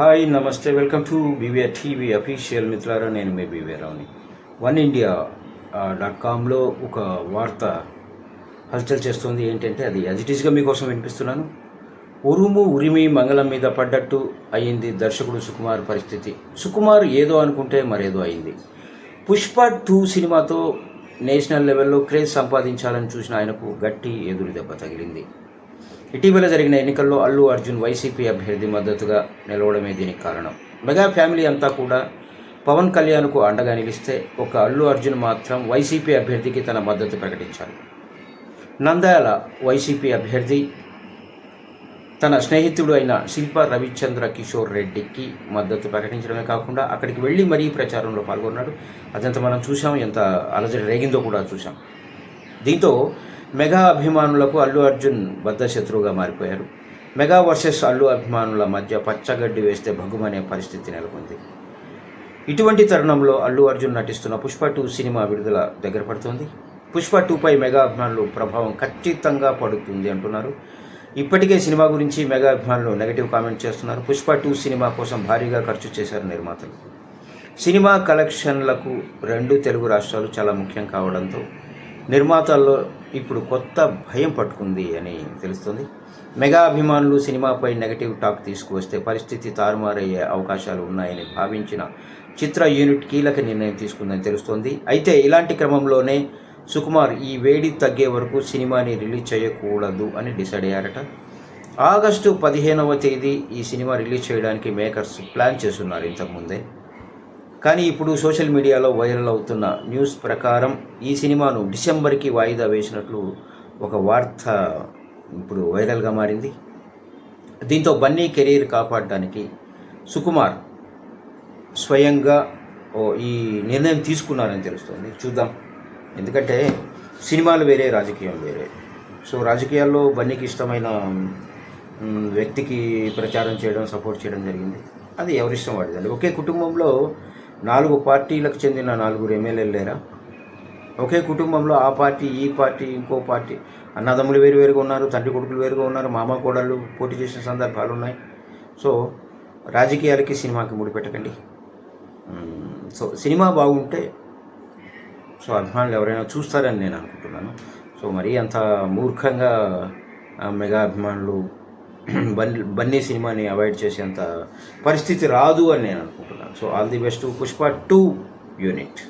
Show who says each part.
Speaker 1: Hi నమస్తే, welcome to BVR TV official. మిత్రులారా, నేను మీ బీవీఆర్ రావుని. OneIndia.comలో ఒక వార్త హల్చల్ చేస్తుంది. ఏంటంటే అది యాజిటీస్గా మీకోసం వినిపిస్తున్నాను. ఉరుము ఉరిమి మంగళం మీద పడ్డట్టు అయింది దర్శకుడు సుకుమార్ పరిస్థితి. సుకుమార్ ఏదో అనుకుంటే మరేదో అయింది. పుష్ప 2 సినిమాతో నేషనల్ లెవెల్లో క్రేజ్ సంపాదించాలని చూసిన ఆయనకు గట్టి ఎదురు దెబ్బ తగిలింది. ఇటీవల జరిగిన ఎన్నికల్లో అల్లు అర్జున్ వైసీపీ అభ్యర్థి మద్దతుగా నిలవడమే దీనికి కారణం. మెగా ఫ్యామిలీ అంతా కూడా పవన్ కళ్యాణ్కు అండగా నిలిస్తే ఒక అల్లు అర్జున్ మాత్రం వైసీపీ అభ్యర్థికి తన మద్దతు ప్రకటించారు. నంద్యాల వైసీపీ అభ్యర్థి తన స్నేహితుడు అయిన శిల్ప రవిచంద్ర కిషోర్ రెడ్డికి మద్దతు ప్రకటించడమే కాకుండా అక్కడికి వెళ్ళి మరీ ప్రచారంలో పాల్గొన్నాడు. అదంతా మనం చూసాం, ఎంత అలజడి రేగిందో కూడా చూసాం. దీంతో మెగా అభిమానులకు అల్లు అర్జున్ బద్ద శత్రువుగా మారిపోయారు. మెగా వర్సెస్ అల్లు అభిమానుల మధ్య పచ్చగడ్డి వేస్తే భగ్గుమనే పరిస్థితి నెలకొంది. ఇటువంటి తరుణంలో అల్లు అర్జున్ నటిస్తున్న పుష్ప 2 సినిమా విడుదల దగ్గర పడుతోంది. పుష్ప 2పై మెగా అభిమానులు ప్రభావం ఖచ్చితంగా పడుతుంది అంటున్నారు. ఇప్పటికే సినిమా గురించి మెగా అభిమానులు నెగటివ్ కామెంట్ చేస్తున్నారు. పుష్ప 2 సినిమా కోసం భారీగా ఖర్చు చేశారు నిర్మాతలు. సినిమా కలెక్షన్లకు 2 తెలుగు రాష్ట్రాలు చాలా ముఖ్యం కావడంతో నిర్మాతల్లో ఇప్పుడు కొత్త భయం పట్టుకుంది అని తెలుస్తుంది. మెగా అభిమానులు సినిమాపై నెగటివ్ టాక్ తీసుకువస్తే పరిస్థితి తారుమారయ్యే అవకాశాలు ఉన్నాయని భావించిన చిత్ర యూనిట్ కీలక నిర్ణయం తీసుకుందని తెలుస్తోంది. అయితే ఇలాంటి క్రమంలోనే సుకుమార్ ఈ వేడి తగ్గే వరకు సినిమాని రిలీజ్ చేయకూడదు అని డిసైడ్ అయ్యారట. ఆగస్టు 15వ తేదీ ఈ సినిమా రిలీజ్ చేయడానికి మేకర్స్ ప్లాన్ చేస్తున్నారు ఇంతకుముందే. కానీ ఇప్పుడు సోషల్ మీడియాలో వైరల్ అవుతున్న న్యూస్ ప్రకారం ఈ సినిమాను డిసెంబర్కి వాయిదా వేసినట్లు ఒక వార్త ఇప్పుడు వైరల్గా మారింది. దీంతో బన్నీ కెరీర్ కాపాడడానికి సుకుమార్ స్వయంగా ఈ నిర్ణయం తీసుకున్నారని తెలుస్తుంది. చూద్దాం, ఎందుకంటే సినిమాలు వేరే, రాజకీయం వేరే. సో రాజకీయాల్లో బన్నీకి ఇష్టమైన వ్యక్తికి ప్రచారం చేయడం, సపోర్ట్ చేయడం జరిగింది. అది ఎవరిష్టం వాడిదండి. ఒకే కుటుంబంలో 4 పార్టీలకు చెందిన 4 ఎమ్మెల్యేలు లేరా? ఒకే కుటుంబంలో ఆ పార్టీ, ఈ పార్టీ, ఇంకో పార్టీ, అన్నదమ్ములు వేరుగా ఉన్నారు, తండ్రి కొడుకులు వేరుగా ఉన్నారు, మామ కోడళ్ళు పోటీ చేసిన సందర్భాలు ఉన్నాయి. సో రాజకీయాలకి సినిమాకి ముడిపెట్టకండి. సో సినిమా బాగుంటే సో అభిమానులు ఎవరైనా చూస్తారని నేను అనుకుంటున్నాను. సో మరీ అంత మూర్ఖంగా మెగా అభిమానులు బన్నీ సినిమాని అవాయిడ్ చేసేంత పరిస్థితి రాదు అని నేను అనుకుంటున్నాను. So all the best Pushpa 2 unit.